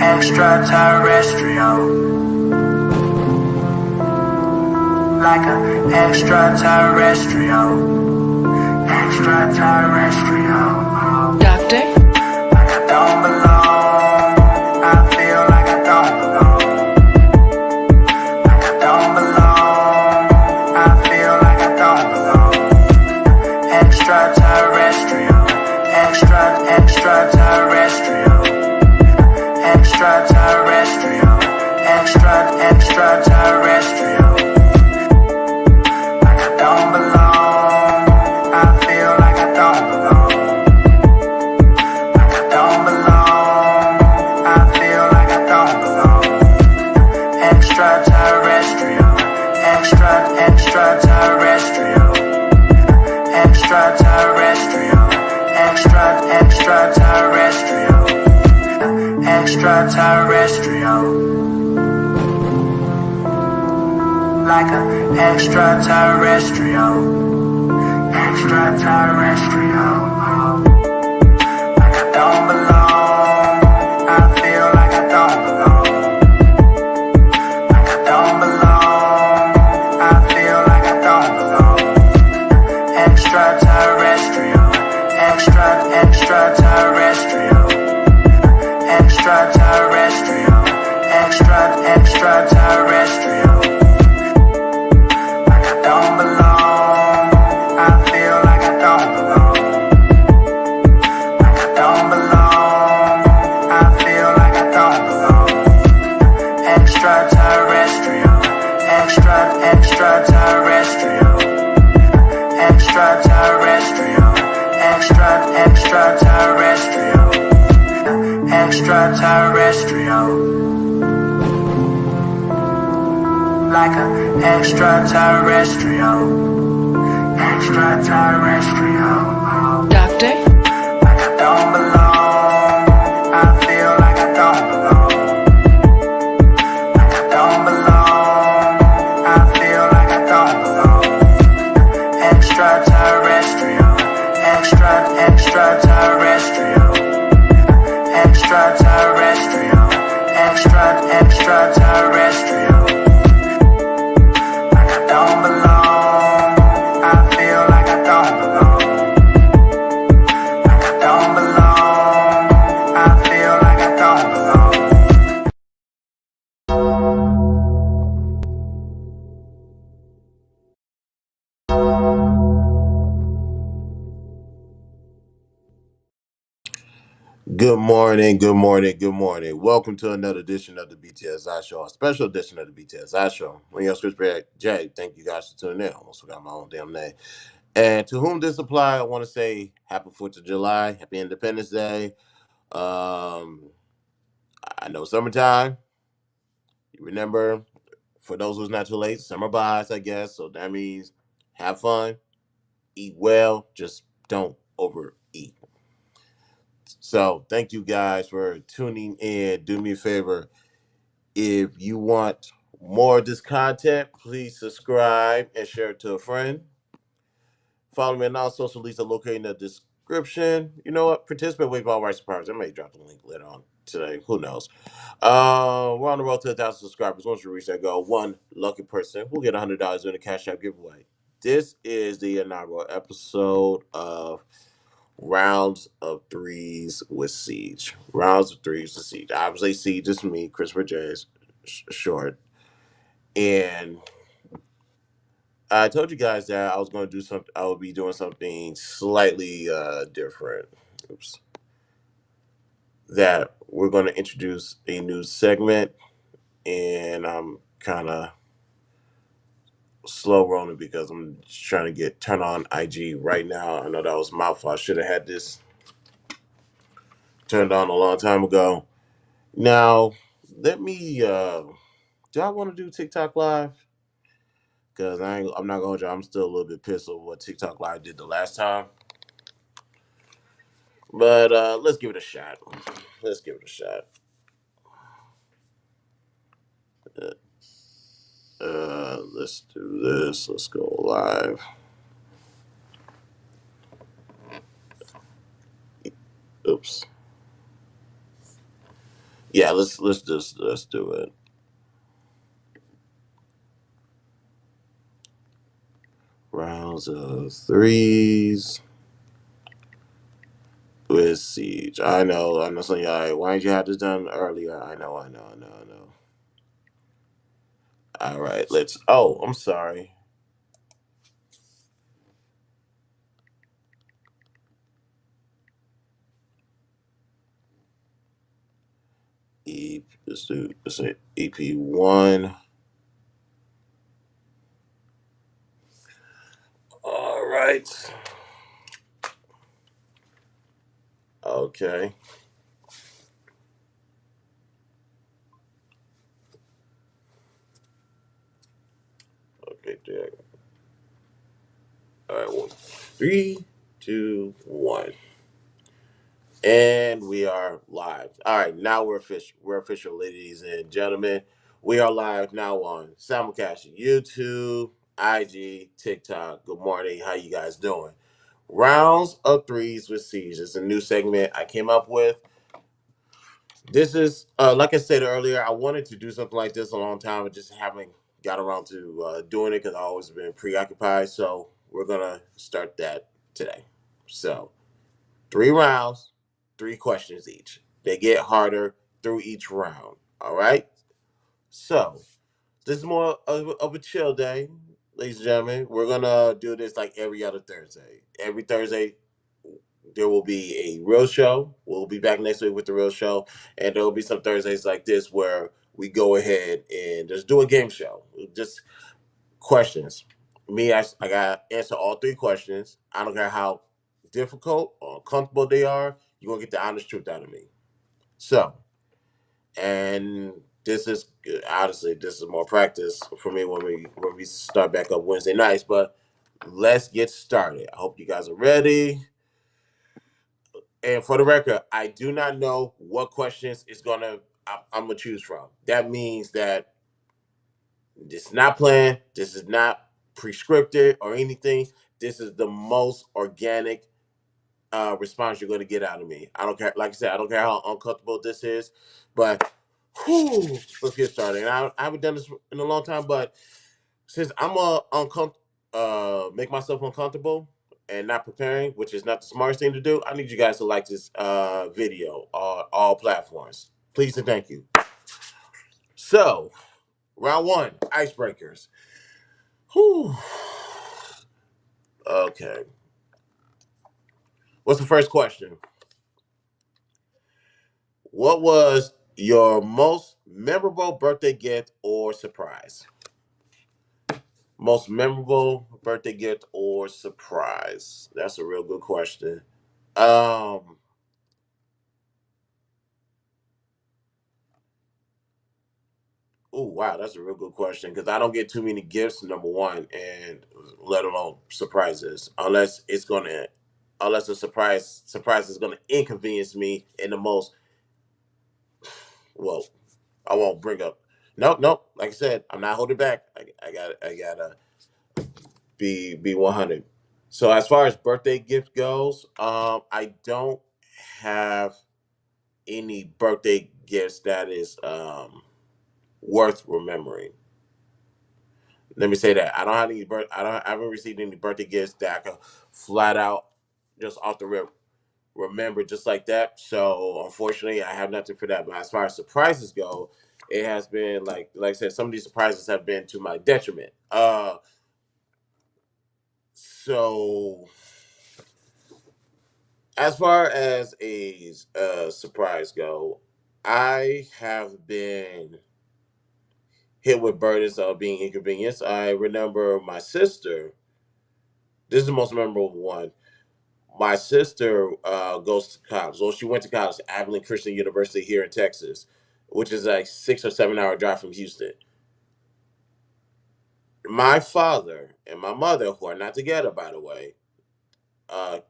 Extraterrestrial, like an extraterrestrial, extraterrestrial. Doctor? Like I don't belong, I feel like I don't belong. Like I don't belong, I feel like I don't belong. Extraterrestrial, extraterrestrial. Extraterrestrial, extraterrestrial. Like I don't belong, I feel like I don't belong. Like I don't belong, I feel like I don't belong. Extraterrestrial, extraterrestrial. Extraterrestrial, extraterrestrial. Extraterrestrial, like an extraterrestrial, extraterrestrial. Like I don't belong, I feel like I don't belong. Like I don't belong, I feel like I don't belong. Extraterrestrial, extraterrestrial. Extraterrestrial, extraterrestrial. Like I don't belong, I feel like I don't belong. Like I don't belong, I feel like I don't belong. Extraterrestrial, extraterrestrial. Extraterrestrial, extraterrestrial. Extraterrestrial, like an extraterrestrial, extraterrestrial. Doctor? Like I don't belong, I feel like I don't belong. Like I don't belong, I feel like I don't belong. Extraterrestrial, extraterrestrial. Extraterrestrial, extraterrestrial. Like I don't belong, I feel like I don't belong. Like I don't belong, I feel like I don't belong. Good morning, good morning, good morning. Welcome to another edition of the BTSI Show, a special edition of the BTSI Show. I'm your host, Jay. Thank you guys for tuning in. Almost forgot my own damn name. And to whom this applies, I want to say happy 4th of July, happy Independence Day. I know summertime. You remember, for those who's not too late, summer vibes, I guess. So that means have fun, eat well, just don't overeat. So thank you guys for tuning in. Do me a favor. If you want more of this content, please subscribe and share it to a friend. Follow me on all social media located in the description. You know what? Participate with all rights and powers. I may drop the link later on today. Who knows? We're on the road to 1,000 subscribers. Once we reach that goal, one lucky person will get $100 in a Cash App giveaway. This is the inaugural episode of Rounds of Threes with CeeJ. Rounds of Threes with CeeJ. Obviously, CeeJ is me, Christopher J. is short. And I told you guys that I was going to do something. I would be doing something slightly different. Oops. That we're going to introduce a new segment, and I'm kind of slow rolling because I'm just trying to get turn on IG right now. I know that was my fault. I should have had this turned on a long time ago. Now, let me. Do I want to do TikTok live? Because I'm not going to. I'm still a little bit pissed over what TikTok live did the last time. But let's give it a shot. Let's give it a shot. Let's do this. Let's go live. Oops. Yeah, let's do it. Rounds of threes with CeeJ. I know some of y'all. Why didn't you have this done earlier? I know. All right, let's. Oh, I'm sorry. Let's say EP1. All right. Okay. Okay, there. All right. One, three, two, one. And we are live. All right, now we're official. We're official, ladies and gentlemen. We are live now on simulcast, YouTube, IG, TikTok. Good morning. How you guys doing? Rounds of threes with CeeJ. It's a new segment I came up with. This is, like I said earlier, I wanted to do something like this a long time. I just haven't got around to doing it because I've always been preoccupied. So we're gonna start that today. So 3 rounds, 3 questions each. They get harder through each round. All right. So this is more of a chill day, ladies and gentlemen. We're gonna do this like every other Thursday. Every Thursday there will be a real show. We'll be back next week with the real show, and there will be some Thursdays like this where we go ahead and just do a game show. Just questions. I got to answer all 3 questions. I don't care how difficult or uncomfortable they are. You're gonna get the honest truth out of me. So, and this is honestly this is more practice for me when we start back up Wednesday nights. But let's get started. I hope you guys are ready. And for the record, I do not know what questions I'm gonna choose from. That means that this is not planned. This is not prescripted or anything. This is the most organic response you're going to get out of me. I don't care. Like I said, I don't care how uncomfortable this is, but let's get started. And I haven't done this in a long time, but since I'm make myself uncomfortable and not preparing, which is not the smartest thing to do, I need you guys to like this video on all platforms. Please and thank you. So, round one, icebreakers. Whew. Okay. What's the first question? What was your most memorable birthday gift or surprise? Most memorable birthday gift or surprise? That's a real good question. Um, oh wow, that's a real good question because I don't get too many gifts. Number one, and let alone surprises, unless the surprise is gonna inconvenience me in the most. Well, I won't bring up. Nope, nope. Like I said, I'm not holding back. I gotta be 100. So as far as birthday gift goes, I don't have any birthday gifts that is worth remembering. Let me say that I haven't received any birthday gifts that I can flat out just off the rip remember just like that. So unfortunately, I have nothing for that. But as far as surprises go, it has been like I said, some of these surprises have been to my detriment. So as far as a surprise go, I have been hit with burdens of being inconvenienced. I remember my sister. This is the most memorable one. My sister goes to college. Well, she went to college at Abilene Christian University here in Texas, which is like 6 or 7 hour drive from Houston. My father and my mother, who are not together, by the way, uh,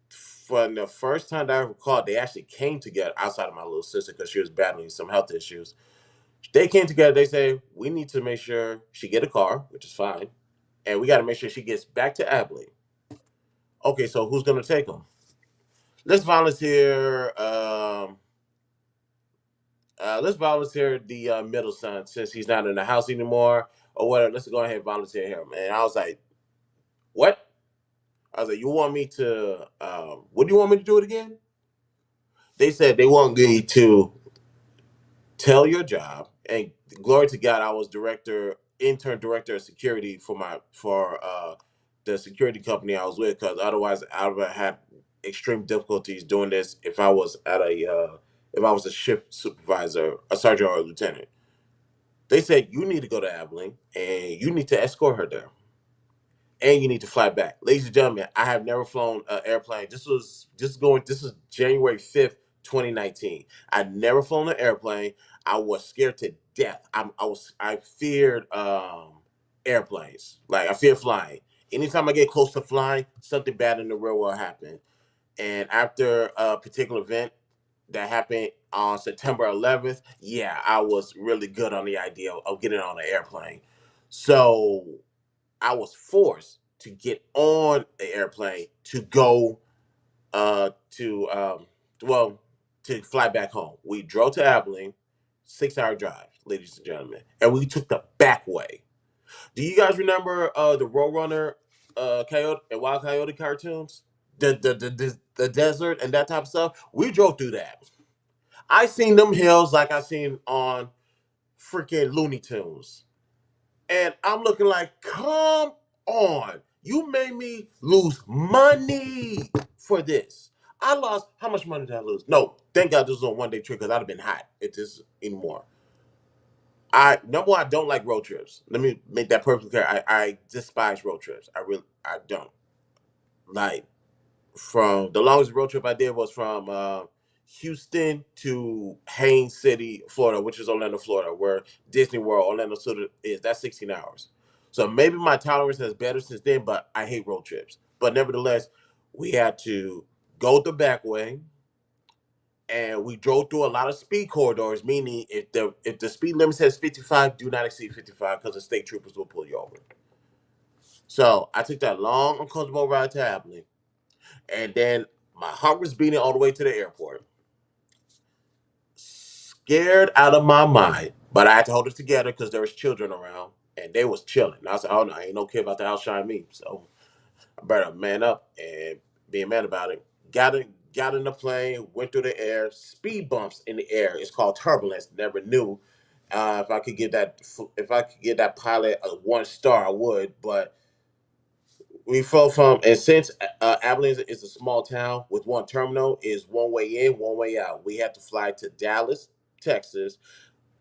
from the first time that I recall, they actually came together outside of my little sister because she was battling some health issues. They came together. They say we need to make sure she get a car, which is fine, and we got to make sure she gets back to Abilene. Okay, so who's gonna take them? Let's volunteer. Let's volunteer the middle son since he's not in the house anymore or whatever. Let's go ahead and volunteer him. And I was like, what? I was like, you want me to? What do you want me to do it again? They said they want me to tell your job. And glory to God, I was intern director of security for the security company I was with, because otherwise I would have had extreme difficulties doing this if I was a shift supervisor, a sergeant or a lieutenant. They said you need to go to Abilene and you need to escort her there and you need to fly back. Ladies and gentlemen, I have never flown an airplane. This was January 5th, 2019. I'd never flown an airplane. I was scared to death. I feared airplanes. Like I fear flying. Anytime I get close to flying, something bad in the real world happened. And after a particular event that happened on September 11th, yeah, I was really good on the idea of getting on an airplane. So I was forced to get on an airplane to go to well to fly back home. We drove to Abilene, 6 hour drive, ladies and gentlemen, and we took the back way. Do you guys remember the Roadrunner Coyote and Wild Coyote cartoons? The desert and that type of stuff. We drove through that. I seen them hills like I seen on freaking Looney Tunes. And I'm looking like, come on. You made me lose money for this. I lost, how much money did I lose? No, thank God this was a 1 day trip because I'd have been hot at this anymore. Number one, I don't like road trips. Let me make that perfectly clear. I despise road trips. I don't. Like, from the longest road trip I did was from Houston to Haines City, Florida, which is Orlando, Florida, where Disney World, Orlando City is. That's 16 hours. So maybe my tolerance has better since then, but I hate road trips. But nevertheless, we had to go the back way, and we drove through a lot of speed corridors. Meaning, if the speed limit says 55, do not exceed 55 because the state troopers will pull you over. So I took that long, uncomfortable ride to Abilene. And then my heart was beating all the way to the airport. Scared out of my mind. But I had to hold it together because there was children around and they was chilling. And I said, oh no, I ain't no kid about to outshine me. So I better man up and be a man about it. Got in the plane, went through the air, speed bumps in the air. It's called turbulence. Never knew. If I could get that pilot a 1 star, I would. But we flew from, and since Abilene is a small town with one terminal, is one way in, one way out. We had to fly to Dallas, Texas,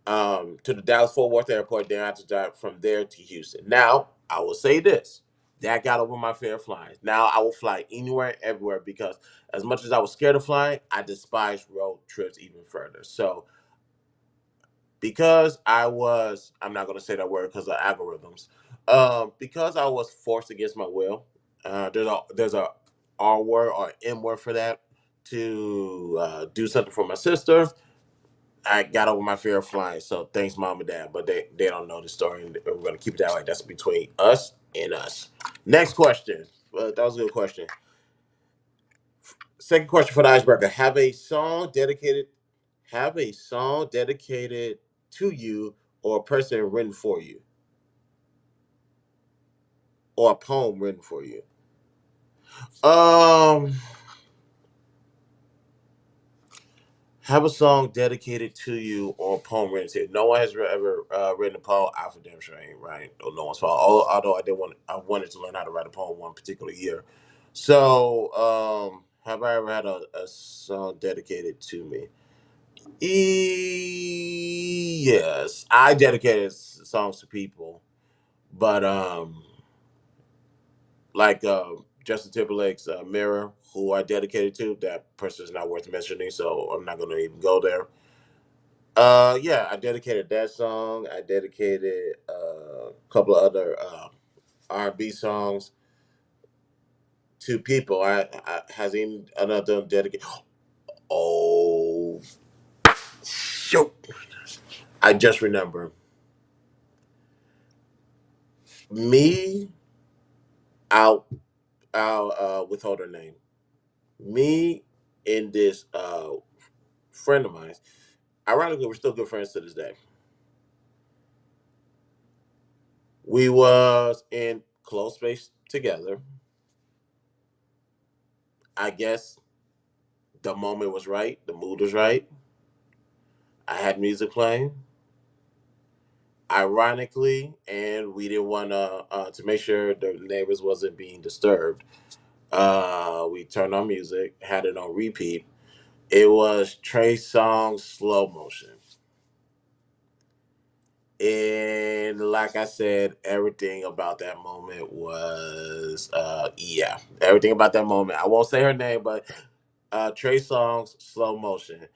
to the Dallas Fort Worth Airport. Then I had to drive from there to Houston. Now I will say this: that got over my fear of flying. Now I will fly anywhere, everywhere, because as much as I was scared of flying, I despise road trips even further. So because I'm not going to say that word because of algorithms. Because I was forced against my will. There's a R word or M word for that, to do something for my sister. I got over my fear of flying. So thanks, mom and dad, but they don't know the story, and we're going to keep it that way. That's between us and us. Next question. Well, that was a good question. Second question for the icebreaker: Have a song dedicated to you or a person written for you, or a poem written for you. Um, Have a song dedicated to you or a poem written to you. No one has ever written a poem. I for damn sure ain't right. Or no one's fault. Although I wanted to learn how to write a poem one particular year. So, have I ever had a song dedicated to me? Yes, I dedicated songs to people, but like Justin Timberlake's "Mirror," who I dedicated to, that person is not worth mentioning, so I'm not gonna even go there. Yeah, I dedicated that song. I dedicated a couple of other R&B songs to people. I has even another dedicated. Oh, shoot! I just remember me. I'll withhold her name. Me and this friend of mine. Ironically, we're still good friends to this day. We was in close space together. I guess the moment was right, the mood was right. I had music playing. Ironically, and we didn't want to make sure the neighbors wasn't being disturbed. We turned on music, had it on repeat. It was Trey Songz "Slow Motion," and like I said, everything about that moment was yeah, everything about that moment. I won't say her name, but Trey Songz "Slow Motion."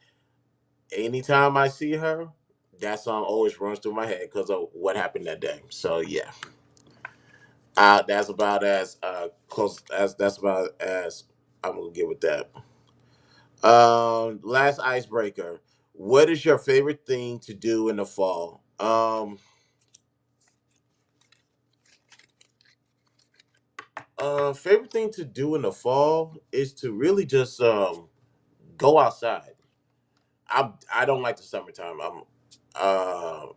Anytime I see her, that song always runs through my head because of what happened that day. So yeah, that's about as close as that's about as I'm gonna get with that. Last icebreaker. What is your favorite thing to do in the fall? Favorite thing to do in the fall is to really just go outside. I don't like the summertime.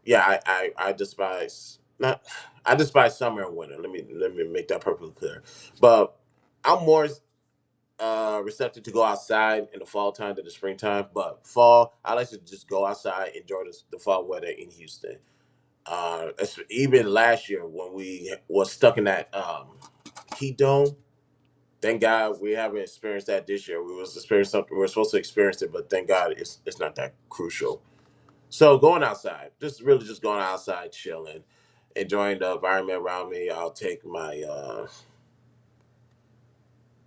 Yeah, I despise not I despise summer and winter. Let me make that perfectly clear. But I'm more receptive to go outside in the fall time than the springtime. But fall, I like to just go outside, enjoy the fall weather in Houston. Even last year when we was stuck in that heat dome. Thank God we haven't experienced that this year. We was experiencing something. We are supposed to experience it, but thank God it's not that crucial. So going outside, just really just going outside, chilling, enjoying the environment around me. I'll take my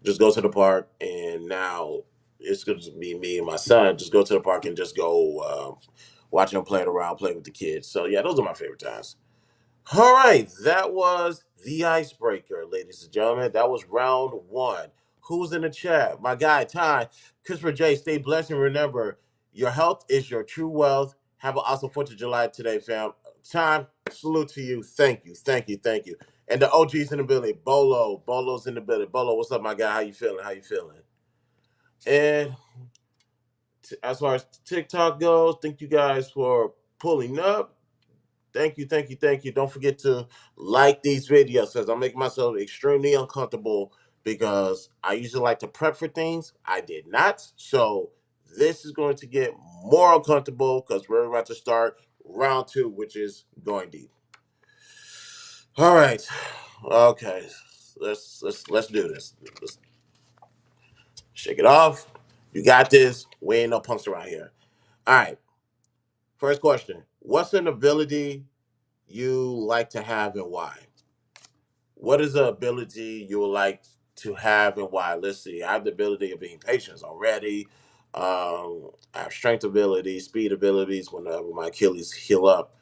just go to the park, and now it's going to be me and my son. Just go to the park and just go watch them playing around, play with the kids. So yeah, those are my favorite times. All right, that was the icebreaker, ladies and gentlemen. That was round one. Who's in the chat? My guy, Ty, Christopher J. Stay blessed and remember, your health is your true wealth. Have an awesome 4th of July today, fam. Time, salute to you. Thank you, thank you, thank you. And the OG's in the building. Bolo's in the building. Bolo, what's up, my guy? How you feeling? How you feeling? And as far as TikTok goes, thank you guys for pulling up. Thank you, thank you, thank you. Don't forget to like these videos because I'm making myself extremely uncomfortable because I usually like to prep for things. I did not. So this is going to get more uncomfortable because we're about to start round two, which is going deep. All right. Okay. Let's do this. Let's shake it off. You got this. We ain't no punks around here. All right. First question. What's an ability you like to have and why? What is the ability you would like to have and why? Let's see. I have the ability of being patient already. I have strength abilities, speed abilities whenever my Achilles heal up.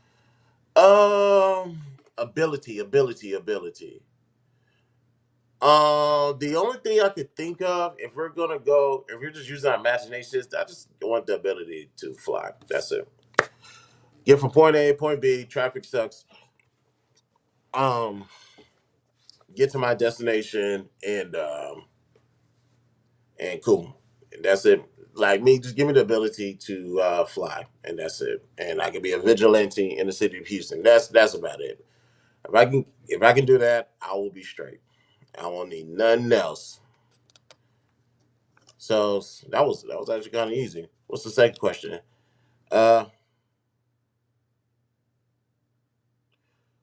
Ability. The only thing I could think of, if we're just using our imaginations, I just want the ability to fly. That's it. Get from point A, point B. Traffic sucks. Um, get to my destination and cool. And that's it. Like me, just give me the ability to fly, and that's it. And I can be a vigilante in the city of Houston. That's about it. If I can do that, I will be straight. I won't need nothing else. So that was actually kind of easy. What's the second question? Uh,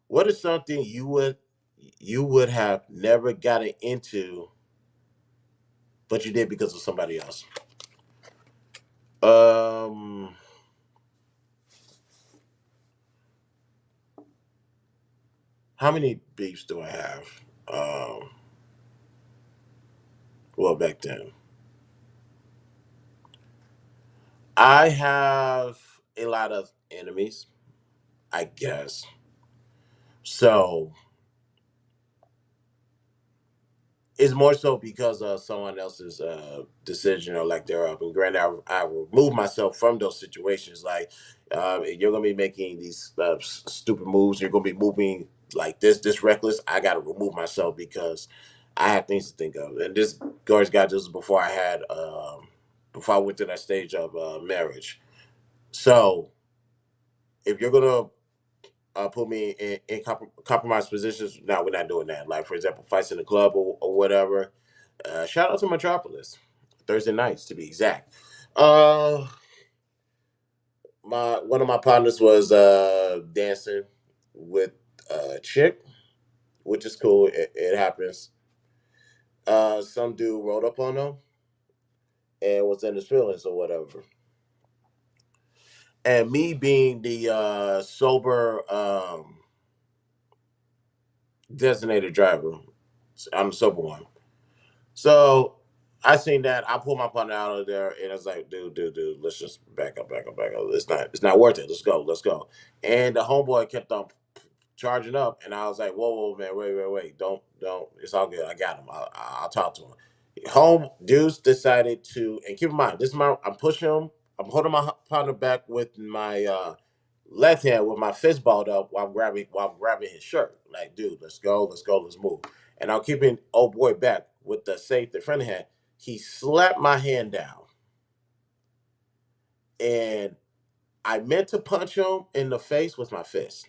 what is something you would have never gotten into, but you did because of somebody else? Um, how many beefs do I have? Um, well, back then, I have a lot of enemies, I guess. So it's more so because of someone else's decision or like their up. And granted, I remove myself from those situations. Like you're gonna be making these stupid moves. You're gonna be moving like this reckless. I gotta remove myself because I have things to think of. And this George got this before I had before I went to that stage of marriage. So if you're gonna put me in compromised positions. No, we're not doing that. Like for example, fights in the club or whatever. Shout out to Metropolis, Thursday nights to be exact. Uh, my one of my partners was dancing with a chick, which is cool. It happens. Some dude rolled up on him and was in his feelings or whatever. And me being the sober designated driver, I'm the sober one. So I seen that. I pulled my partner out of there, and I was like, dude, let's just back up. It's not worth it. Let's go. And the homeboy kept on charging up, and I was like, whoa, man, wait, don't. It's all good. I got him. I'll talk to him. Home dudes decided to, and keep in mind, this is my. I'm pushing him. I'm holding my partner back with my left hand with my fist balled up while grabbing his shirt. Like, dude, let's move. And I'm keeping old boy back with the safe the front hand. He slapped my hand down, and I meant to punch him in the face with my fist.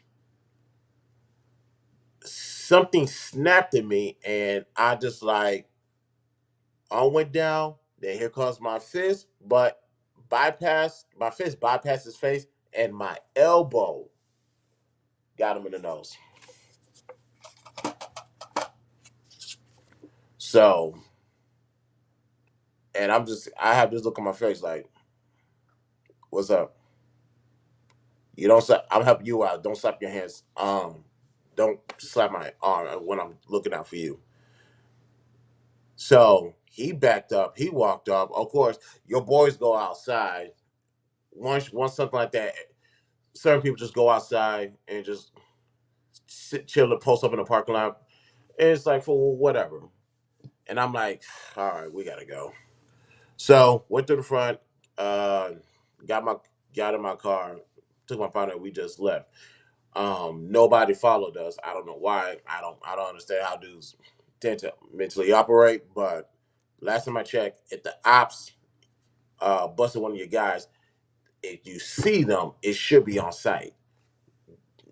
Something snapped at me, and I just like arm went down. Then here comes my fist, but bypassed his face, and my elbow got him in the nose. So, and I have this look on my face like, "What's up? You don't slap. I'm helping you out. Don't slap your hands. Don't slap my arm when I'm looking out for you." So he backed up. He walked up. Of course, your boys go outside. Once something like that, certain people just go outside and just sit, chill, and post up in the parking lot. And it's like for whatever. And I'm like, all right, we gotta go. So went to the front. Uh, got my got in my car. Took my partner. We just left. Nobody followed us. I don't know why. I don't understand how dudes tend to mentally operate. But last time I checked, if the ops busted one of your guys, if you see them, it should be on site.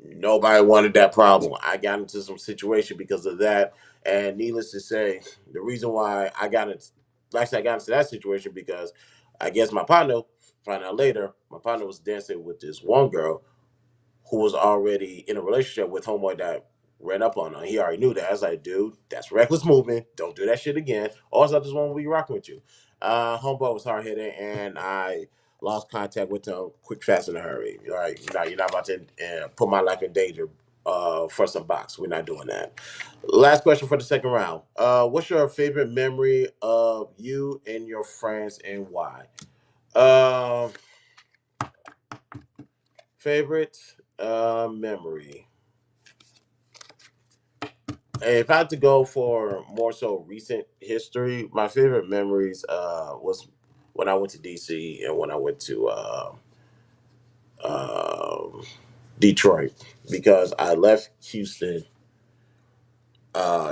Nobody wanted that problem. I got into some situation because of that, and needless to say, the reason why I got into that situation because I guess my partner, find out later, my partner was dancing with this one girl who was already in a relationship with homeboy that ran up on her. He already knew that. I was like, dude, that's reckless movement. Don't do that shit again. Also, I just want to be rocking with you. Homeboy was hard hitting, and I lost contact with him quick, fast, in a hurry. All right, you're not about to put my life in danger for some box. We're not doing that. Last question for the second round. What's your favorite memory of you and your friends, and why? Um, favorite memory. If I had to go for more so recent history, my favorite memories was when I went to DC and when I went to um Detroit because I left Houston,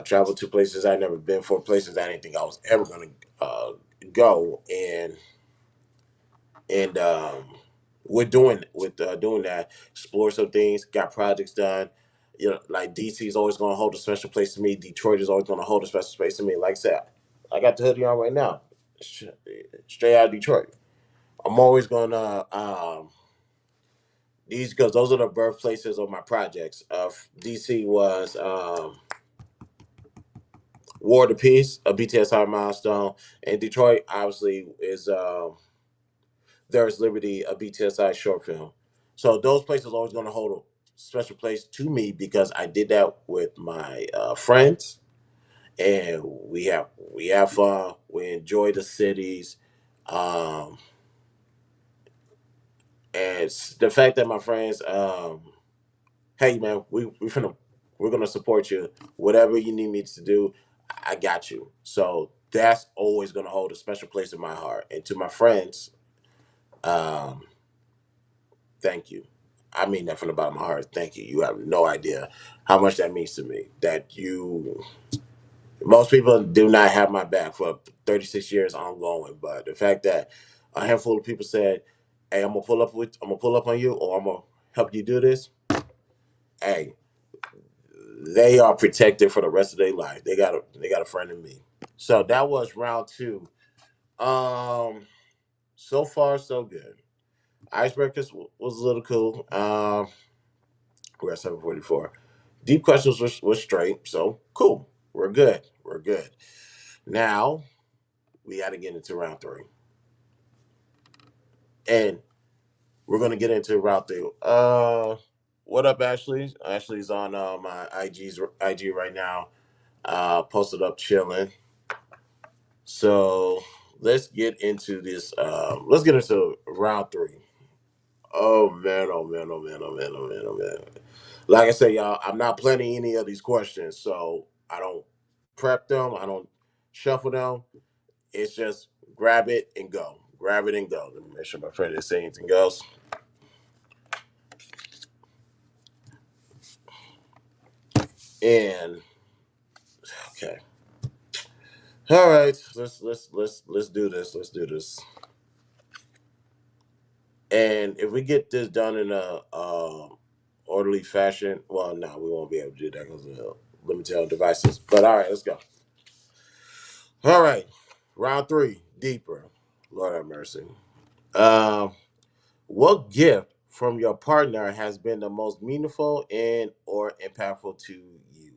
traveled to places I'd never been for, places I didn't think I was ever going to go, and with doing that, explore some things, got projects done. You know, like DC is always going to hold a special place to me. Detroit is always going to hold a special space to me. Like I said, I got the hoodie on right now, straight out of Detroit. I'm always gonna these because those are the birthplaces of my projects. DC was War to Peace, a BTSI milestone, and Detroit obviously is There's Liberty, a BTSI short film. So those places are always going to hold a special place to me because I did that with my friends, and we have fun. We enjoy the cities, um, and the fact that my friends, hey man, we're gonna support you. Whatever you need me to do, I got you. So that's always gonna hold a special place in my heart. And to my friends, um, thank you. I mean that from the bottom of my heart. Thank you. You have no idea how much that means to me. That you, most people do not have my back for 36 years ongoing, but the fact that a handful of people said, "Hey, I'm gonna pull up on you, or I'm gonna help you do this." Hey, they are protected for the rest of their life. They got a friend in me. So that was round two. Um, so far so good. Icebreakers was a little cool. We're at 7:44. Deep questions was straight, so cool. We're good. We're good. Now we got to get into round three, and we're gonna get into round three. What up, Ashley? Ashley's on my IG right now. Posted up chilling. So let's get into this. Let's get into round three. Oh man! Oh man! Oh man! Oh man! Oh man! Oh man! Like I said, y'all, I'm not planning any of these questions, so I don't prep them. I don't shuffle them. It's just grab it and go. Grab it and go. Let me make sure my friend didn't say anything else. And okay, all right. Let's do this. Let's do this. And if we get this done in a orderly fashion, well, no, we won't be able to do that because of limited on devices. But all right, let's go. All right, round three, deeper. Lord have mercy. Um, what gift from your partner has been the most meaningful and or impactful to you?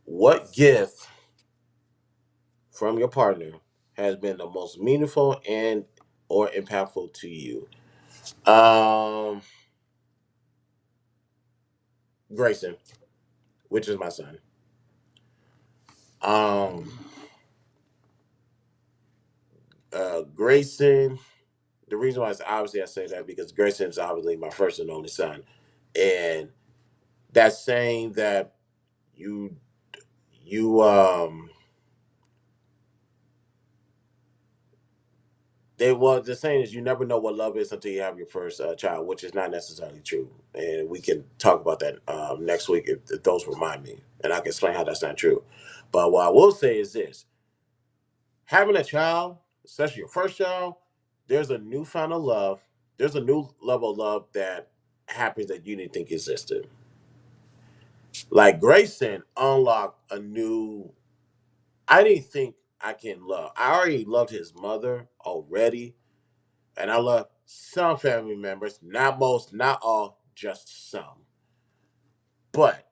What gift from your partner has been the most meaningful and or impactful to you? Um, Grayson, which is my son. Um, Grayson. The reason why is obviously I say that because Grayson is obviously my first and only son, and that's saying that you you they well the saying is you never know what love is until you have your first child, which is not necessarily true, and we can talk about that next week if those remind me, and I can explain how that's not true. But what I will say is this: having a child, especially your first child, there's a newfound of love. There's a new level of love that happens that you didn't think existed. Like Grayson unlocked a new. I didn't think I can love. I already loved his mother already, and I love some family members. Not most, not all, just some. But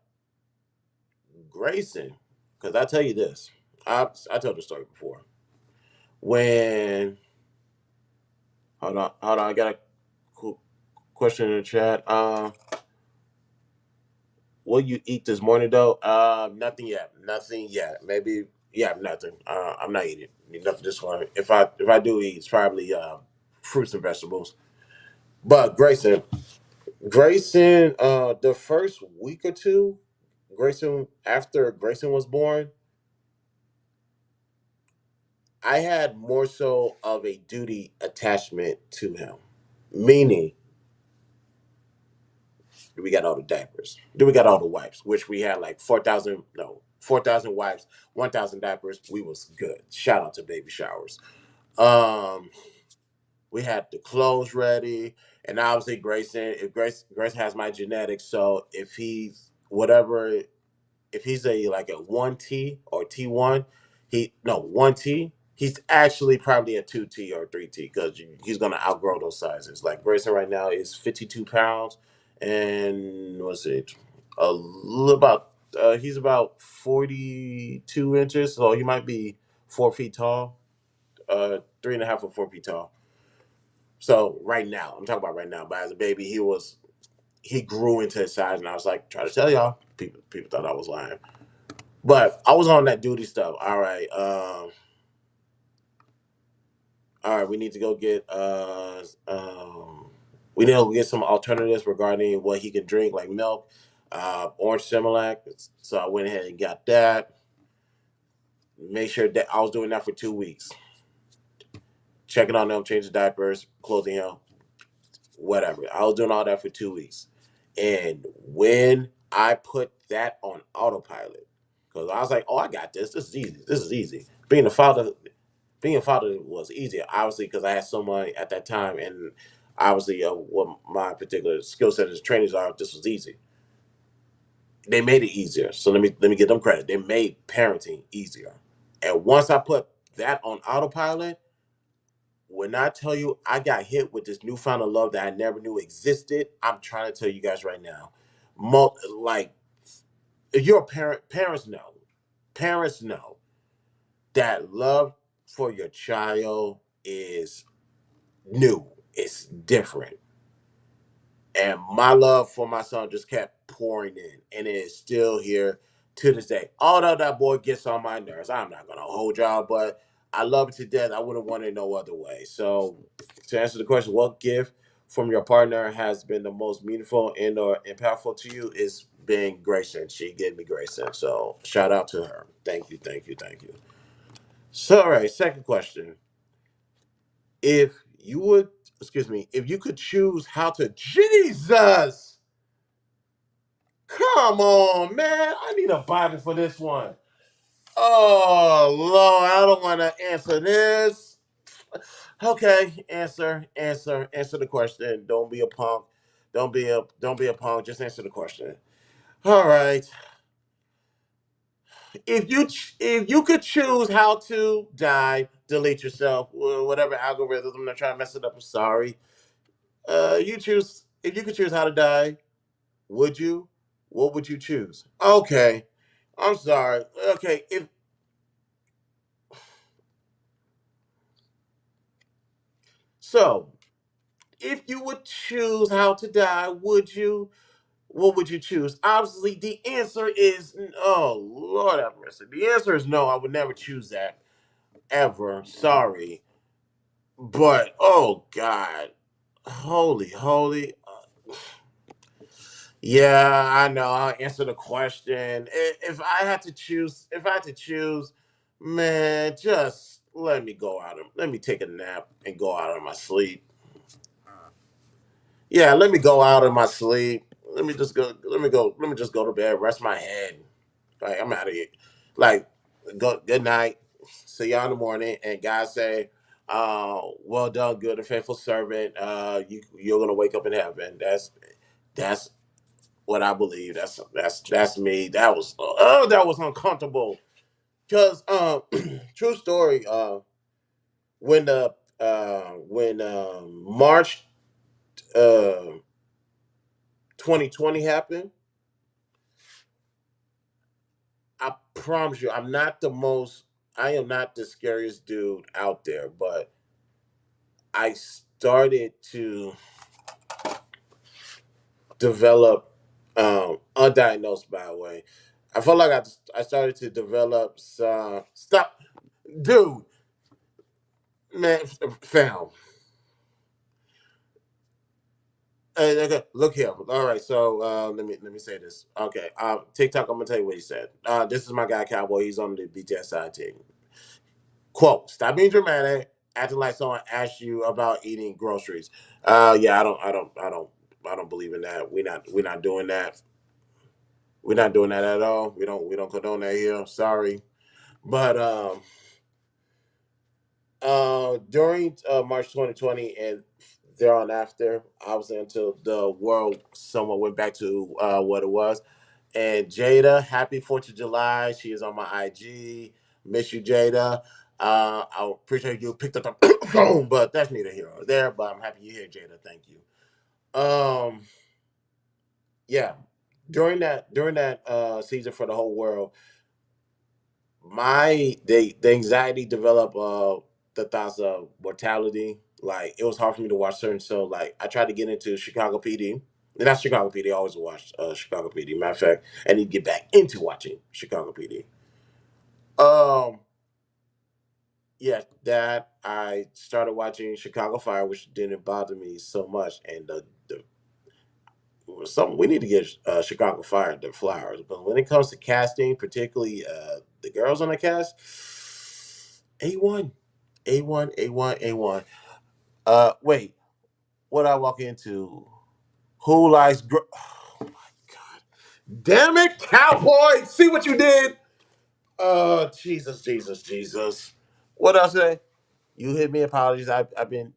Grayson, because I tell you this, I told the story before. When hold on, I got a question in the chat. Will you eat this morning though? Nothing yet. Nothing yet. Maybe yeah, nothing. I'm not eating nothing this morning. If I do eat, it's probably fruits and vegetables. But Grayson, the first week or two, Grayson after Grayson was born, I had more so of a duty attachment to him. Meaning, we got all the diapers. Then we got all the wipes, which we had like 4,000, no, 4,000 wipes, 1,000 diapers. We was good. Shout out to baby showers. Um, we had the clothes ready, and obviously Grayson, if Grace has my genetics, so if he's whatever, if he's a like a 1T or T1, he no 1T. He's actually probably a 2T or 3T because he's gonna outgrow those sizes. Like Grayson right now is 52 pounds, and what's it? A little about he's about 42 inches, so he might be 4 feet tall, 3.5 or 4 feet tall. So right now, I'm talking about right now. But as a baby, he grew into his size, and I was like, try to tell y'all. People thought I was lying. But I was on that duty stuff. All right, we need to go get we need to go get some alternatives regarding what he can drink, like milk, orange Similac. So I went ahead and got that. Make sure that I was doing that for 2 weeks, checking on them, changing diapers, clothing him, whatever. I was doing all that for 2 weeks, and when I put that on autopilot, because I was like, "Oh, I got this. This is easy. This is easy." Being a father was easier, obviously, because I had someone at that time, and obviously, what my particular skill set as trainers are. This was easy. They made it easier, so let me give them credit. They made parenting easier, and once I put that on autopilot, when I tell you I got hit with this newfound love that I never knew existed, I'm trying to tell you guys right now. Like, if you're a parent, parents know that love for your child is new. It's different. And my love for my son just kept pouring in, and it is still here to this day. Although that boy gets on my nerves, I'm not gonna hold y'all, but I love it to death. I wouldn't want it no other way. So, to answer the question, what gift from your partner has been the most meaningful and or impactful to you? Is being Grayson. She gave me Grayson, so shout out to her. Thank you, thank you, thank you. So, all right, second question: if you would, excuse me, if you could choose how to Jesus. Come on, man. I need a Bible for this one. Oh, Lord. I don't want to answer this. Okay, answer the question. Don't be a punk. Don't be a punk. Just answer the question. All right. If you could choose how to die, delete yourself, whatever algorithm. I'm not trying to mess it up. I'm sorry. You choose. If you could choose how to die, would you? What would you choose? Okay. I'm sorry. Okay, so if you would choose how to die, would you? What would you choose? Obviously, the answer is oh Lord have mercy. The answer is no. I would never choose that ever. Sorry, but oh God, holy. Yeah, I know. I'll answer the question. If I had to choose, man, just let me go out. Let me take a nap and go out of my sleep. Yeah, let me go out of my sleep. Let me just go. Let me go. Let me just go to bed. Rest my head. Like I'm out of here. Like, go. Good night. See y'all in the morning. And God say, well done, good and faithful servant. You're gonna wake up in heaven. That's what I believe. That's me. That was uncomfortable. Cause true story. When March uh 2020 happened, I promise you, I am not the scariest dude out there, but I started to develop, undiagnosed by the way. I felt like I started to develop some, stop, dude, man, fam. Hey, okay, look here. All right, so let me say this. Okay, TikTok. I'm gonna tell you what he said. This is my guy Cowboy. He's on the BTS side team. Quote: Stop being dramatic, acting like someone asked you about eating groceries. Yeah, I don't believe in that. We're not doing that. We're not doing that at all. We don't condone that here. Sorry, but during March 2020 and thereon after, obviously until the world somewhat went back to what it was. And Jada, happy 4th of July. She is on my IG. Miss you, Jada. I appreciate you picked up the phone, but that's neither here nor there. But I'm happy you're here, Jada. Thank you. Um, yeah. During that season for the whole world, the anxiety developed the thoughts of mortality. Like it was hard for me to watch certain shows. Like I tried to get into Chicago PD. And that's Chicago PD. I always watched Chicago PD. Matter of fact, I need to get back into watching Chicago PD. Um, yeah, that I started watching Chicago Fire, which didn't bother me so much. And the some we need to get Chicago Fire the flowers. But when it comes to casting, particularly the girls on the cast, A1, A1, A1, A1. Wait, what I walk into? Who likes? Oh my god! Damn it, cowboy! See what you did? Jesus, Jesus, Jesus. What else say? You hit me. Apologies. I've been.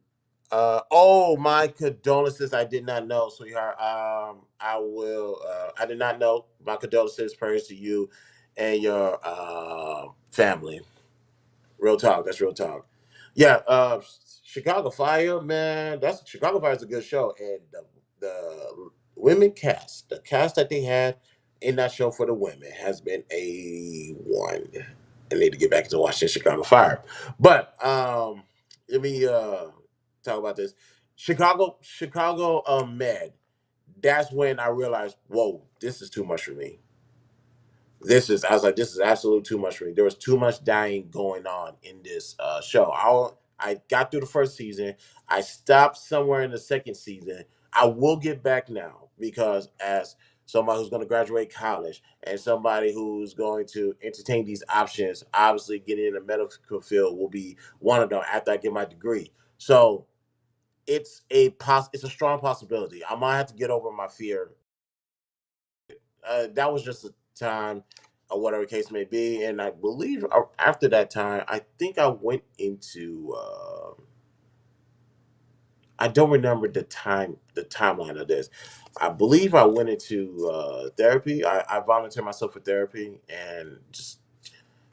Oh, my condolences. I did not know, sweetheart. I will. I did not know. My condolences, prayers to you and your family. Real talk. That's real talk. Yeah. Chicago Fire, man. That's Chicago Fire is a good show, and the women cast, the cast that they had in that show for the women has been A1. I need to get back to watching Chicago Fire, but let me talk about this. Chicago Med. That's when I realized, whoa, this is too much for me. I was like, this is absolutely too much for me. There was too much dying going on in this show. I got through the first season. I stopped somewhere in the second season. I will get back now because as somebody who's going to graduate college and somebody who's going to entertain these options, obviously getting in the medical field will be one of them after I get my degree. So it's a strong possibility. I might have to get over my fear. That was just a time, or whatever case may be. And I believe after that time, I think I went into. I don't remember the timeline of this. I believe I went into therapy. I volunteered myself for therapy and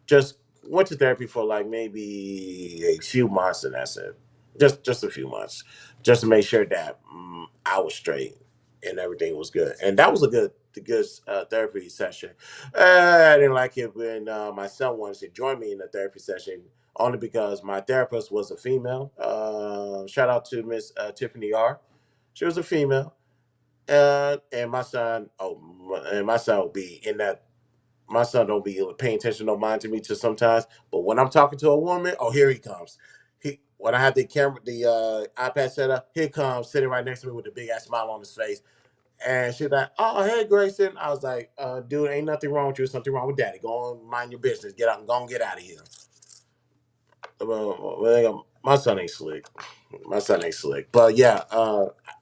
just went to therapy for like maybe a few months, and that's it. Just a few months, just to make sure that I was straight and everything was good. And that was a good therapy session. I didn't like it when my son wanted to join me in the therapy session, only because my therapist was a female. Shout out to Miss Tiffany R. She was a female, and my son. And my son will be in that. My son don't be paying attention, no mind to me to sometimes. But when I'm talking to a woman, oh, here he comes. He when I have the iPad set up, here comes sitting right next to me with a big ass smile on his face. And she's like, "Oh, hey, Grayson." I was like, "Dude, ain't nothing wrong with you. Something wrong with Daddy. Go on, mind your business. Get out and go and get out of here." My son ain't slick. My son ain't slick. But yeah,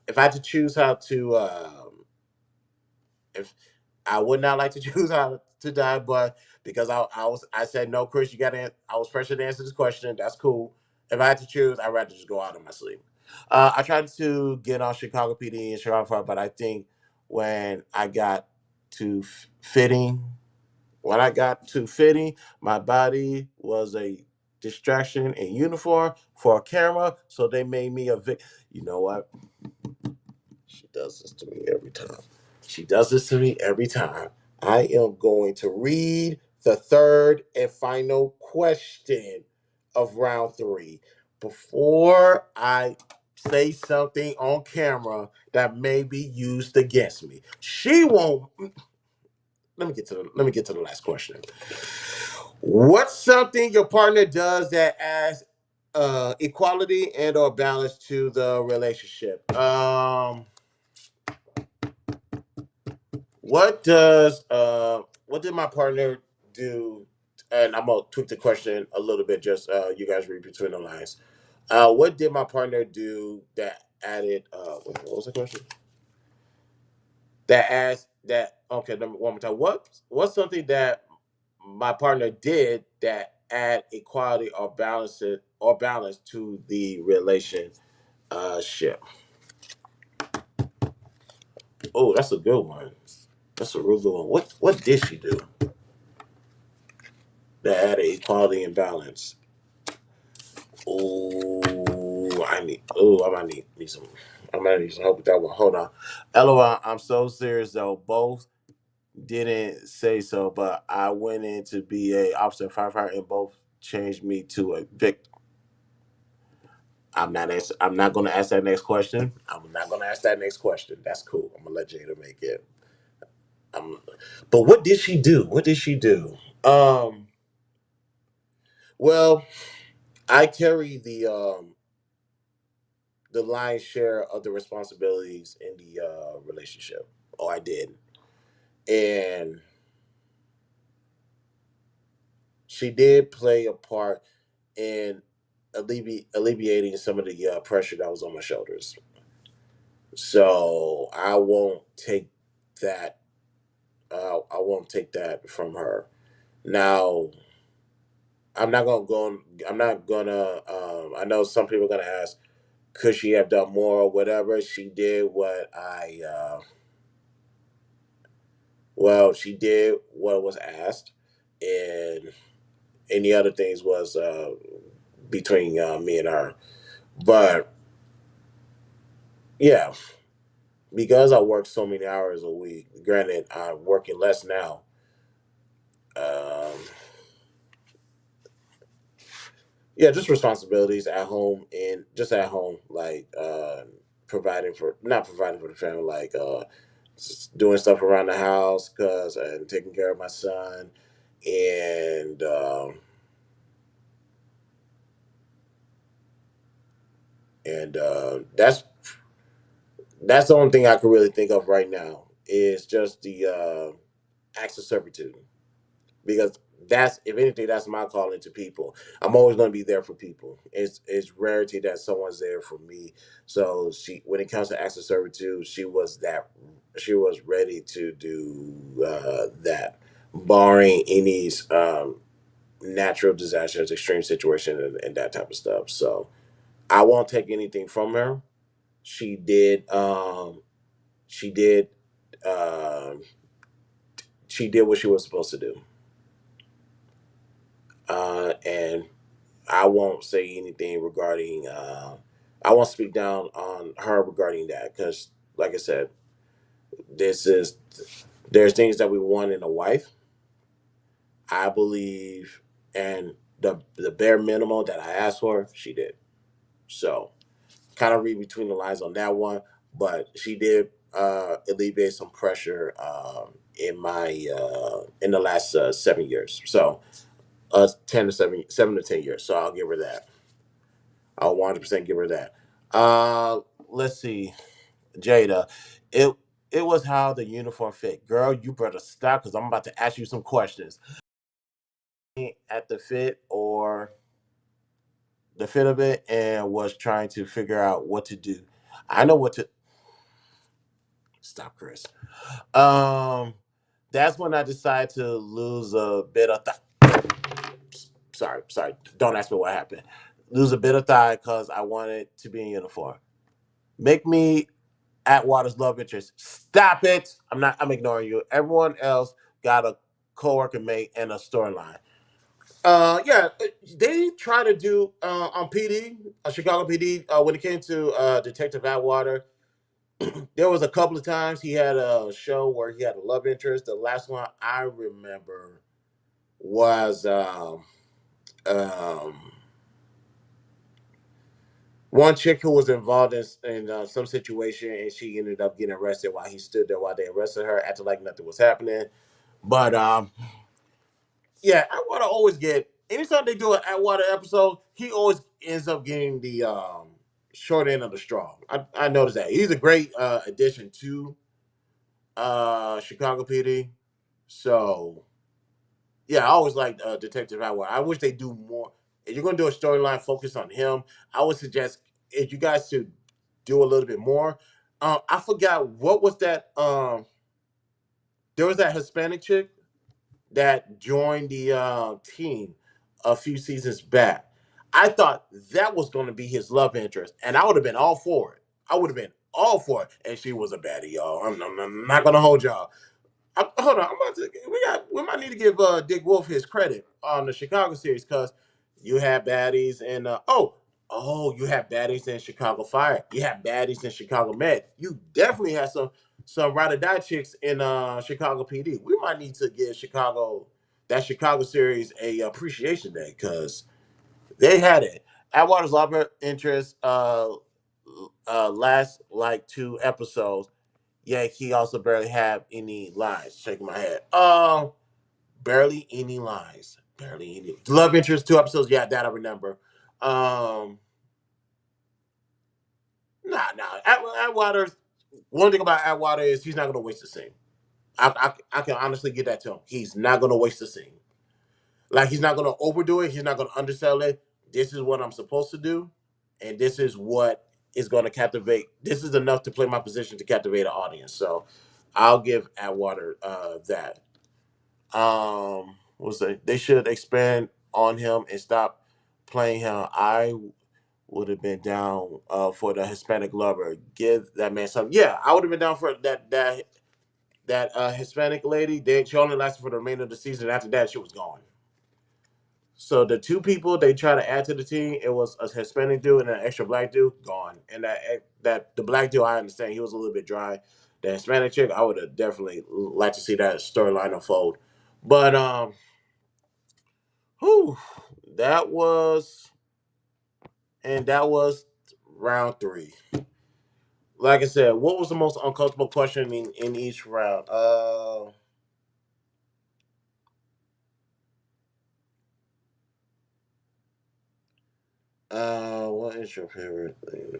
if I had to choose how to, if I would not like to choose how to die, but because I said no, Chris, you got to. I was pressured to answer this question. That's cool. If I had to choose, I'd rather just go out in my sleep. I tried to get on Chicago PD and Chicago Fire, but I think when I got to fitting, when I got to fitting, my body was a distraction in uniform for a camera, so they made me a You know what? She does this to me every time. She does this to me every time. I am going to read the third and final question of round three before I say something on camera that may be used against me. She won't. Let me get to the last question. What's something your partner does that adds equality and or balance to the relationship? What did my partner do? And I'm gonna tweak the question a little bit. Just you guys read between the lines. What did my partner do that added? What was the question? That adds that. Okay, one more time. What's something that my partner did that add equality or balance to the relationship? Oh, that's a good one. That's a real good one. What did she do that had a equality and balance? I might need some. I might need some help with that one. Hold on. LOL, I'm so serious though. Both didn't say so, but I went in to be a officer firefighter and both changed me to a victim. I'm not gonna ask that next question. I'm not gonna ask that next question. That's cool. I'm gonna let Jada make it. Um, but what did she do? What did she do? Um, well, I carry the lion's share of the responsibilities in the relationship. Oh, I did, and she did play a part in alleviating some of the pressure that was on my shoulders. So I won't take that. I won't take that from her. Now, I'm not gonna go. I'm not gonna. I know some people are gonna ask, could she have done more or whatever? She did what I. Well, she did what was asked, and any other things was between me and her. But yeah, because I work so many hours a week. Granted, I'm working less now. Um, yeah, just responsibilities at home and just at home, like providing for not providing for the family, like doing stuff around the house, cause and taking care of my son, and that's the only thing I can really think of right now is just the acts of servitude because that's if anything that's my calling to people. I'm always going to be there for people. It's rarity that someone's there for me. So she when it comes to acts of servitude, she was ready to do that, barring any natural disasters, extreme situation, and that type of stuff. So I won't take anything from her. She did. She did. Um, she did what she was supposed to do. And I won't say anything regarding. I won't speak down on her regarding that because, like I said, this is there's things that we want in a wife. I believe, and the bare minimum that I asked for, she did. So, kind of read between the lines on that one, but she did alleviate some pressure in the last 7 years. So, 7 to 10 years. So I'll give her that. I'll 100% give her that. Uh, let's see, Jada. It it was how the uniform fit. Girl, you better stop because I'm about to ask you some questions. At the fit or the fit of it, and was trying to figure out what to do. I know what to stop, Chris. Um, that's when I decided to lose a bit of. Sorry. Don't ask me what happened. Lose a bit of thigh because I wanted to be in uniform. Make me Atwater's love interest. Stop it. I'm not. I'm ignoring you. Everyone else got a coworker mate and a storyline. Yeah, they try to do on PD, Chicago PD. When it came to Detective Atwater, there was a couple of times he had a show where he had a love interest. The last one I remember was um, one chick who was involved in some situation, and she ended up getting arrested while he stood there while they arrested her, acting like nothing was happening. But yeah, Atwater always get anytime they do an Atwater episode, he always ends up getting the short end of the straw. I noticed that he's a great addition to Chicago PD. So yeah, I always like Detective Atwater. I wish they do more. If you're gonna do a storyline focus on him, I would suggest if you guys to do a little bit more. I forgot what was that. There was that Hispanic chick that joined the team a few seasons back. I thought that was going to be his love interest, and I would have been all for it. I would have been all for it, and she was a baddie, y'all. I'm not going to hold y'all. Hold on, I'm about to. We might need to give Dick Wolf his credit on the Chicago series because you had baddies and you had baddies in Chicago Fire. You had baddies in Chicago Med. You definitely had some ride or die chicks in Chicago PD. We might need to give Chicago series a appreciation day because they had it. Atwater's love interest last like 2 episodes. Yeah, he also barely have any lines. Shaking my head. Barely any lines. Barely any love interest 2 episodes. Yeah, that I remember. Um, nah. Atwater. One thing about Atwater is he's not gonna waste a scene. I can honestly get that to him. He's not gonna waste a scene. Like he's not gonna overdo it. He's not gonna undersell it. This is what I'm supposed to do, and this is what is gonna captivate. This is enough to play my position to captivate an audience. So, I'll give Atwater that. What's that? They should expand on him and stop playing him. I would have been down for the Hispanic lover. Give that man something. Yeah, I would have been down for that Hispanic lady. She only lasted for the remainder of the season. After that, she was gone. So the two people they try to add to the team, it was a Hispanic dude and an extra black dude, gone. And that the black dude, I understand he was a little bit dry. The Hispanic chick, I would have definitely liked to see that storyline unfold. But whew, that was that was round three. Like I said, what was the most uncomfortable question in each round? What is your favorite thing?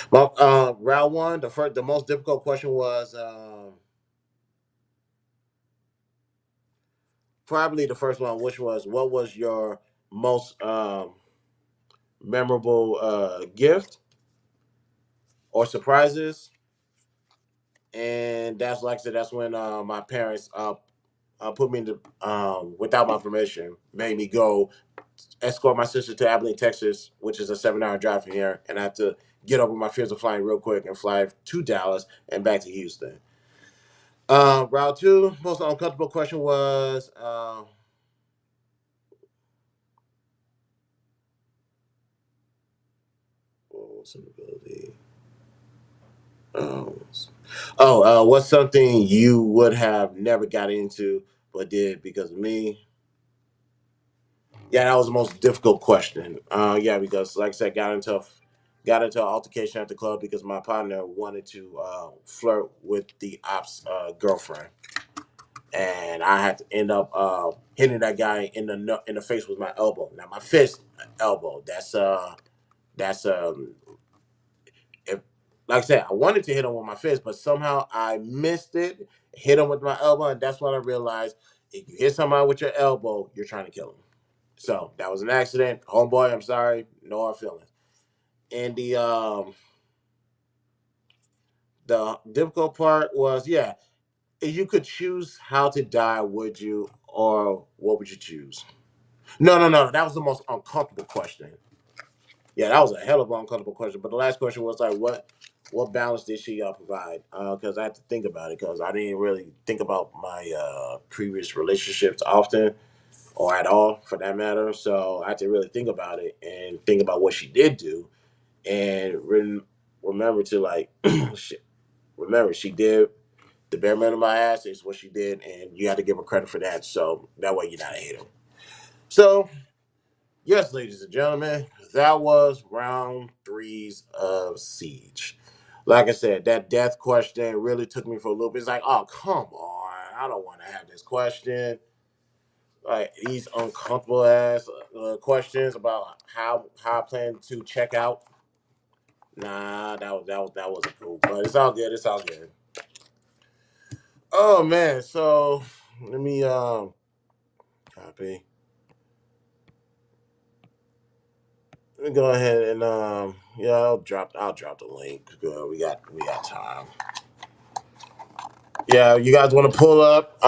Well, round one, the most difficult question was probably the first one, which was what was your most memorable gift or surprises? And that's like I said, that's when my parents put me in the without my permission, made me go escort my sister to Abilene, Texas, which is a 7-hour drive from here, and I had to get over my fears of flying real quick and fly to Dallas and back to Houston. Route two, most uncomfortable question was what was an ability? Um, what's something you would have never got into but did because of me? Yeah, that was the most difficult question. Yeah, because like I said, got into an altercation at the club because my partner wanted to flirt with the ops girlfriend, and I had to end up hitting that guy in the face with my elbow. Now my fist, elbow. That's if, like I said, I wanted to hit him with my fist, but somehow I missed it, hit him with my elbow, and that's when I realized if you hit somebody with your elbow, you're trying to kill him. So that was an accident. Homeboy, I'm sorry. No hard feelings. And the difficult part was, yeah, if you could choose how to die, would you, or what would you choose? No. That was the most uncomfortable question. Yeah, that was a hell of an uncomfortable question. But the last question was like, what balance did she provide? Because I had to think about it because I didn't really think about my previous relationships often or at all for that matter. So I had to really think about it and think about what she did do and remember to like remember she did the bare minimum I asked is what she did, and you have to give her credit for that. So that way you're not a hater. So yes, ladies and gentlemen, that was round threes of Siege. Like I said, that death question really took me for a little bit. It's like, oh come on, I don't want to have this question. Like these uncomfortable ass questions about how I plan to check out. Nah, that wasn't cool. But it's all good. It's all good. Oh man, so let me copy. Let me go ahead and yeah, I'll drop the link. We got time. Yeah, you guys want to pull up?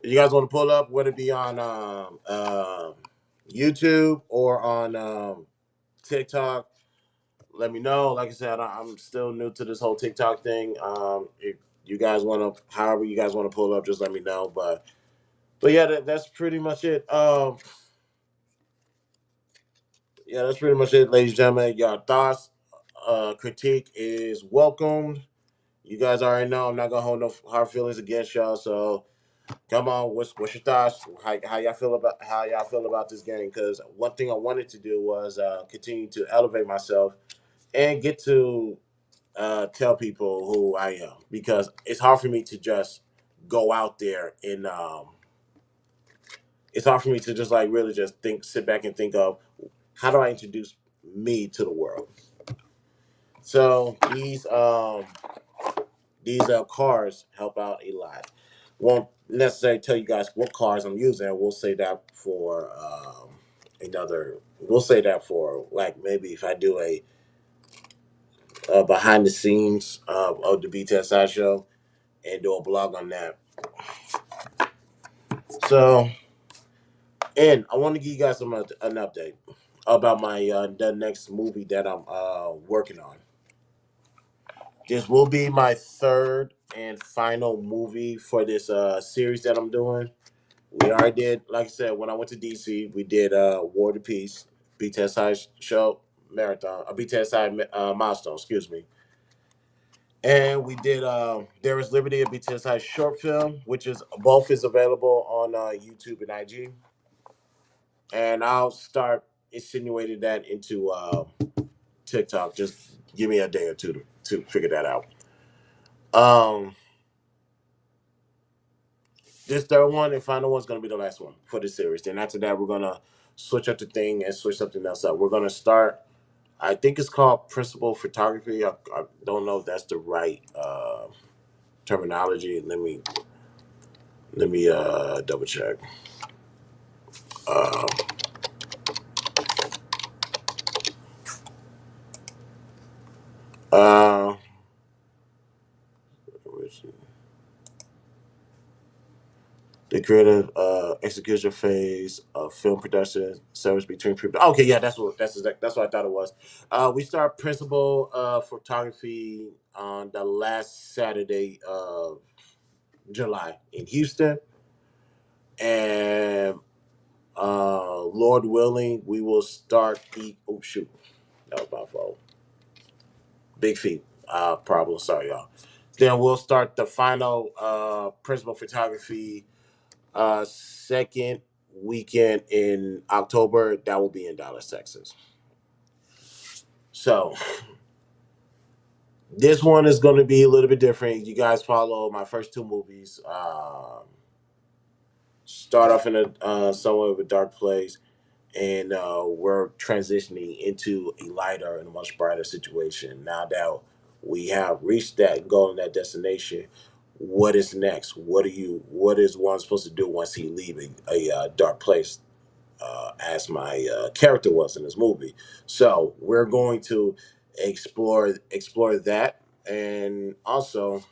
You guys want to pull up? Would it be on YouTube or on TikTok? Let me know. Like I said, I'm still new to this whole TikTok thing. you guys want to, however you guys want to pull up, just let me know. But yeah, that's pretty much it. Yeah, that's pretty much it, ladies and gentlemen. Your thoughts, critique is welcomed. You guys already know I'm not gonna hold no hard feelings against y'all. So come on, what's your thoughts? How y'all feel about this game? Because one thing I wanted to do was continue to elevate myself and get to tell people who I am, because it's hard for me to just go out there and it's hard for me to just like really just sit back and think of how do I introduce me to the world. So these cars help out a lot. Won't necessarily tell you guys what cars I'm using. We'll say that for another. We'll say that for like maybe if I do a behind the scenes of the BTSI show and do a blog on that. So, and I want to give you guys an update about my the next movie that I'm working on. This will be my third and final movie for this series that I'm doing. We already did, like I said, when I went to DC, we did War to Peace, BTSI show marathon, a BTSI milestone, excuse me. And we did There is Liberty, a BTSI short film, which is both is available on YouTube and IG. And I'll start insinuating that into TikTok. Just give me a day or two to figure that out. Um, this third one and final one's gonna be the last one for the series. Then after that, we're gonna switch up the thing and switch something else up. We're gonna start. I think it's called principal photography. I don't know if that's the right terminology. Let me double check. Um, uh, the creative execution phase of film production service between people. Okay, yeah, that's what I thought it was. We start principal photography on the last Saturday of July in Houston, and Lord willing, we will start the. Oh shoot, that was my fault. Big feet problem. Sorry, y'all. Then we'll start the final principal photography second weekend in October. That will be in Dallas, Texas. So this one is going to be a little bit different. You guys follow my first two movies. Start off in a somewhat of a dark place, and we're transitioning into a lighter and much brighter situation. Now that we have reached that goal and that destination, what is next? What is one supposed to do once he leaves a dark place? As my character was in this movie. So we're going to explore that, and also,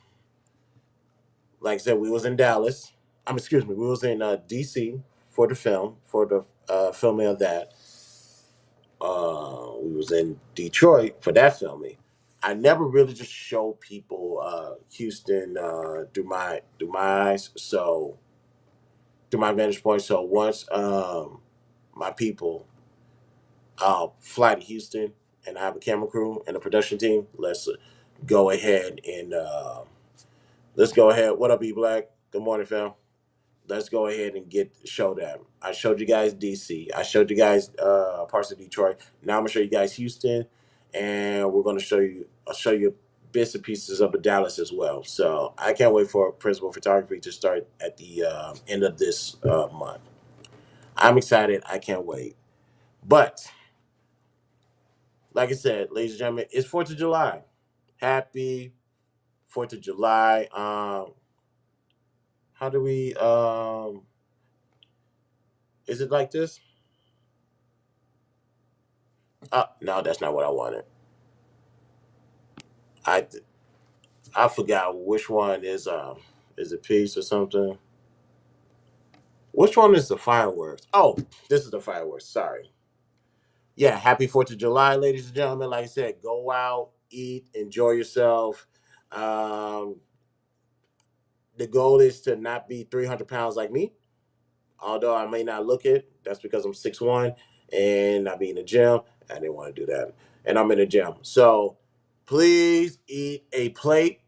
like I said, we was in Dallas. Excuse me, we was in DC for the film for the filming of that. We was in Detroit for that filming. I never really just show people Houston through my eyes, so through my vantage point. So once my people fly to Houston and I have a camera crew and a production team, let's go ahead and let's go ahead. What up, E Black? Good morning, fam. Let's go ahead and show them. I showed you guys DC. I showed you guys parts of Detroit. Now I'm gonna show you guys Houston, and we're gonna show you. I'll show you bits and pieces of Dallas as well. So I can't wait for principal photography to start at the end of this month. I'm excited. I can't wait. But like I said, ladies and gentlemen, it's 4th of July. Happy 4th of July. How do we is it like this? No, that's not what I wanted. I I forgot which one is a piece or something. Which one is the fireworks? Oh, this is the fireworks. Sorry. Yeah, happy 4th of July, ladies and gentlemen. Like I said, go out, eat, enjoy yourself. Um, the goal is to not be 300 pounds like me. Although I may not look it, that's because I'm 6'1" and I be in the gym. I didn't want to do that. And I'm in the gym. So please eat a plate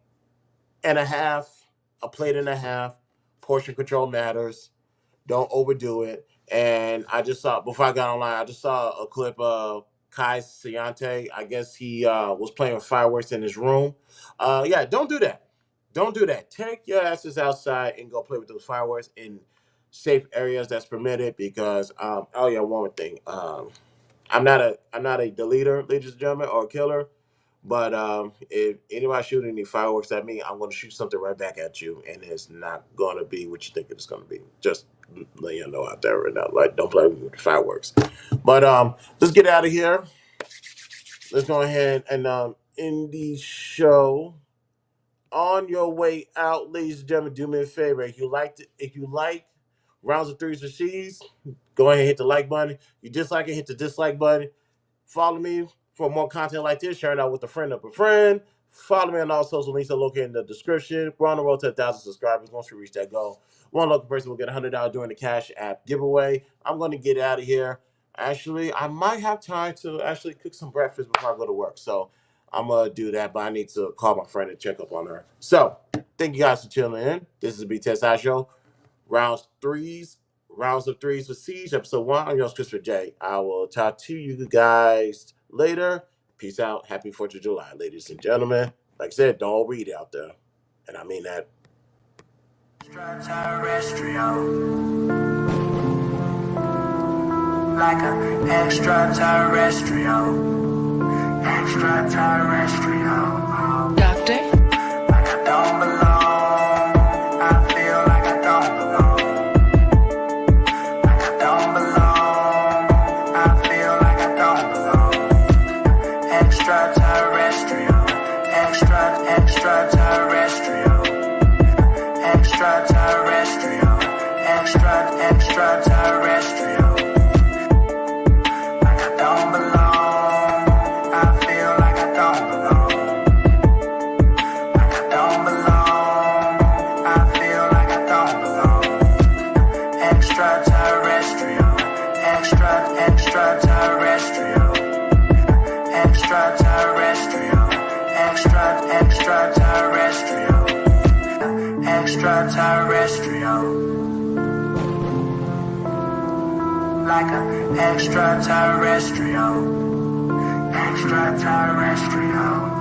and a half, a plate and a half. Portion control matters. Don't overdo it. And I just saw, before I got online, I just saw a clip of Kai Ciante. I guess he was playing with fireworks in his room. Yeah, don't do that. Don't do that. Take your asses outside and go play with those fireworks in safe areas that's permitted. Because oh yeah, one more thing. I'm not a deleter, ladies and gentlemen, or a killer. But if anybody shoot any fireworks at me, I'm going to shoot something right back at you, and it's not going to be what you think it's going to be. Just let you know out there right now. Like, don't play with the fireworks. But let's get out of here. Let's go ahead and end the show. On your way out, ladies and gentlemen, do me a favor. If you like rounds of threes for C's, go ahead and hit the like button. If you dislike it, hit the dislike button. Follow me for more content like this. Share it out with a friend of a friend. Follow me on all social links are located in the description. We're on the road to 1,000 subscribers. Once we reach that goal, one local person will get $100 during the Cash App giveaway. I'm going to get out of here. Actually, I might have time to actually cook some breakfast before I go to work. So I'm going to do that, but I need to call my friend and check up on her. So thank you guys for tuning in. This is the BTSI Show. Rounds of threes with CeeJ, episode 1. I'm your host, Christopher J. I will talk to you guys later. Peace out. Happy 4th of July, ladies and gentlemen. Like I said, don't read out there. And I mean that. Extraterrestrial, like an extraterrestrial, extraterrestrial. Doctor, Like I don't belong, I feel like I don't belong. Like I don't belong, I feel like I don't belong. Extraterrestrial, extraterrestrial, extraterrestrial, extraterrestrial. Like I don't belong, I feel like I don't belong. Like I don't belong, I feel like I don't belong. Extraterrestrial, extraterrestrial, extraterrestrial, extraterrestrial, extraterrestrial. Like an extraterrestrial, extraterrestrial.